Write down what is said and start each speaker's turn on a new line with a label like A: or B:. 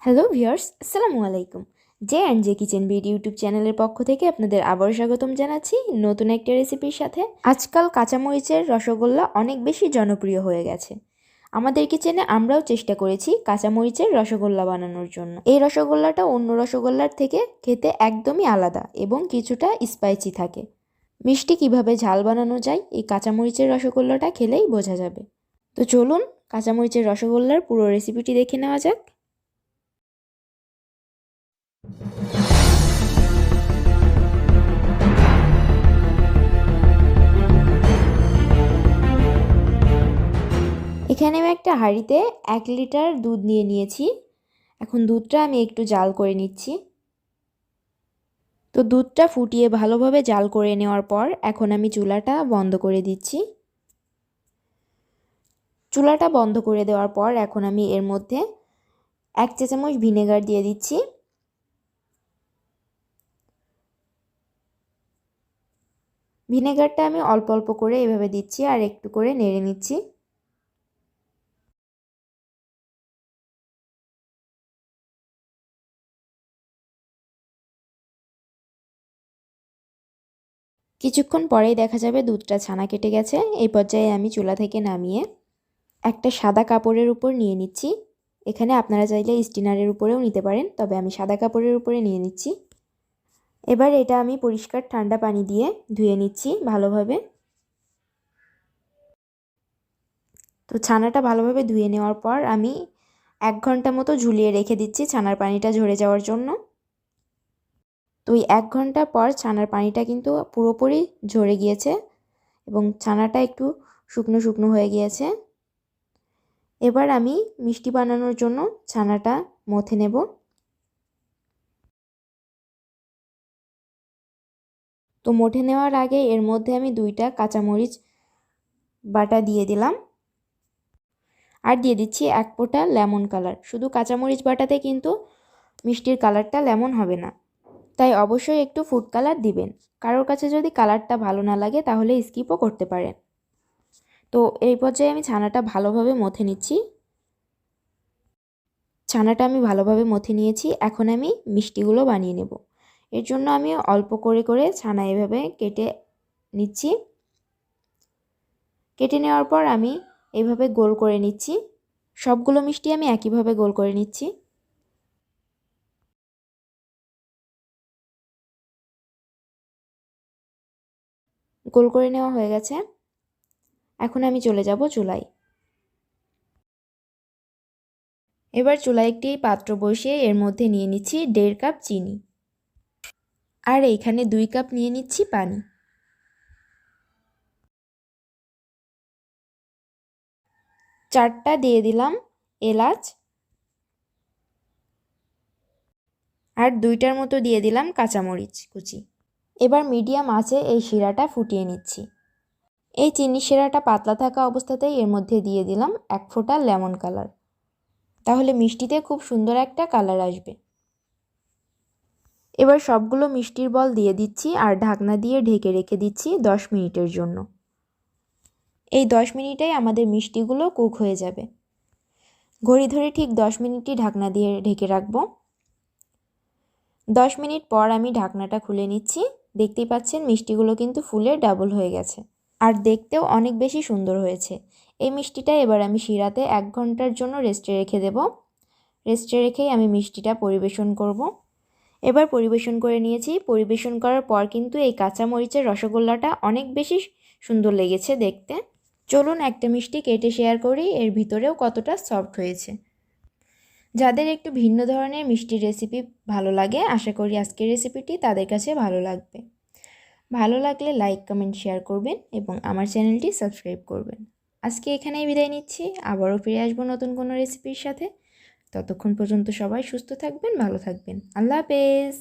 A: Hello viewers, আসসালামু আলাইকুম। J and J kitchen BD YouTube চ্যানেলের পক্ষ থেকে আপনাদের আবারও স্বাগতম জানাচ্ছি নতুন একটা রেসিপির সাথে। আজকাল কাঁচামরিচের রসগোল্লা অনেক বেশি জনপ্রিয় হয়ে গেছে। আমাদের কিচেনে আমরাও চেষ্টা করেছি কাঁচামরিচের রসগোল্লা বানানোর জন্য। এই রসগোল্লাটা অন্য রসগোল্লার থেকে খেতে একদমই আলাদা এবং কিছুটা স্পাইসি থাকে। মিষ্টি কিভাবে ঝাল বানানো যায় এই কাঁচামরিচের রসগোল্লাটা খেলেই বোঝা যাবে। তো চলুন কাঁচামরিচের রসগোল্লার পুরো রেসিপিটি দেখে নেওয়া যাক। এখানে আমি একটা হাঁড়িতে 1 লিটার দুধ নিয়ে নিয়েছি। এখন দুধটা আমি একটু জাল করে নিচ্ছি। তো দুধটা ফুটিয়ে ভালোভাবে জাল করে নেওয়ার পর এখন আমি চুলাটা বন্ধ করে দিচ্ছি। চুলাটা বন্ধ করে দেওয়ার পর এখন আমি এর মধ্যে 1 চা চামচ ভিনেগার দিয়ে দিচ্ছি। ভিনেগারটা আমি অল্প অল্প করে এভাবে দিচ্ছি আর একটু করে নেড়ে নিচ্ছি। কিছুক্ষণ পরেই দেখা যাবে দুধটা ছানা কেটে গেছে। এই পর্যায়ে আমি চুলা থেকে নামিয়ে একটা সাদা কাপড়ের উপর নিয়ে নিচ্ছি। এখানে আপনারা চাইলে স্টিনারের উপরেও নিতে পারেন, তবে আমি সাদা কাপড়ের উপরে নিয়ে নিচ্ছি। এবার এটা আমি পরিষ্কার ঠান্ডা পানি দিয়ে ধুয়ে নিচ্ছি ভালোভাবে। তো ছানাটা ভালোভাবে ধুয়ে নেওয়ার পর আমি 1 ঘন্টা মতো ঝুলিয়ে রেখে দিচ্ছি ছানার পানিটা ঝরে যাওয়ার জন্য। তো এই 1 ঘন্টা পর ছানার পানিটা কিন্তু পুরোপুরি ঝরে গিয়েছে এবং ছানাটা একটু শুকনো শুকনো হয়ে গিয়েছে। এবার আমি মিষ্টি বানানোর জন্য ছানাটা মথে নেব। তো মথে নেওয়ার আগে এর মধ্যে আমি 2টা কাঁচামরিচ বাটা দিয়ে দিলাম আর দিয়ে দিচ্ছি 1 ফোঁটা লেমন কালার। শুধু কাঁচামরিচ বাটাতে কিন্তু মিষ্টির কালারটা লেমন হবে না, তাই অবশ্যই একটু ফুড কালার দিবেন। কারোর কাছে যদি কালারটা ভালো না লাগে তাহলে স্কিপও করতে পারেন। তো এই পর্যায়ে আমি ছানাটা ভালোভাবে মথে নিচ্ছি। ছানাটা আমি ভালোভাবে মথে নিয়েছি। এখন আমি মিষ্টিগুলো বানিয়ে নেব। এর জন্য আমি অল্প করে করে ছানা এভাবে কেটে নিচ্ছি। কেটে নেওয়ার পর আমি এইভাবে গোল করে নিচ্ছি। সবগুলো মিষ্টি আমি একইভাবে গোল করে নিচ্ছি। গোল করে নেওয়া হয়ে গেছে। এখন আমি চলে যাব চুলায়। এবার চুলায় একটি পাত্র বসিয়ে এর মধ্যে নিয়ে নিচ্ছি 1.5 কাপ চিনি আর এইখানে 2 কাপ নিয়ে নিচ্ছি পানি। 4টা দিয়ে দিলাম এলাচ আর 2টার মতো দিয়ে দিলাম কাঁচামরিচ কুচি। এবার মিডিয়াম আঁচে এই শিরাটা ফুটিয়ে নিচ্ছি। এই চিনি শিরাটা পাতলা থাকা অবস্থাতেই এর মধ্যে দিয়ে দিলাম 1 ফোঁটা লেমন কালার, তাহলে মিষ্টিতে খুব সুন্দর একটা কালার আসবে। এবার সবগুলো মিষ্টির বল দিয়ে দিচ্ছি আর ঢাকনা দিয়ে ঢেকে রেখে দিচ্ছি 10 মিনিটের জন্য। এই 10 মিনিটেই আমাদের মিষ্টিগুলো কুক হয়ে যাবে। ঘড়ি ধরে ঠিক 10 মিনিটই ঢাকনা দিয়ে ঢেকে রাখবো। 10 মিনিট পর আমি ঢাকনাটা খুলে নিচ্ছি। দেখতেই পাচ্ছেন মিষ্টিগুলো কিন্তু ফুলে ডাবল হয়ে গেছে আর দেখতেও অনেক বেশি সুন্দর হয়েছে। এই মিষ্টিটা এবার আমি শিরাতে 1 ঘন্টার জন্য রেস্টে রেখে দেব। রেস্টে রেখেই আমি মিষ্টিটা পরিবেশন করব। এবার পরিবেশন করে নিয়েছি। পরিবেশন করার পর কিন্তু এই কাঁচামরিচের রসগোল্লাটা অনেক বেশি সুন্দর লেগেছে দেখতে। চলুন একটা মিষ্টি কেটে শেয়ার করি এর ভিতরেও কতটা সফট হয়েছে। যাদের একটু ভিন্ন ধরনের মিষ্টির রেসিপি ভালো লাগে, আশা করি আজকের রেসিপিটি তাদের কাছে ভালো লাগবে। ভালো লাগলে লাইক কমেন্ট শেয়ার করবেন এবং আমার চ্যানেলটি সাবস্ক্রাইব করবেন। আজকে এখানেই বিদায় নিচ্ছি। আবারও ফিরে আসবো নতুন কোনো রেসিপির সাথে। ততক্ষণ পর্যন্ত সবাই সুস্থ থাকবেন, ভালো থাকবেন। আল্লাহ হাফেজ।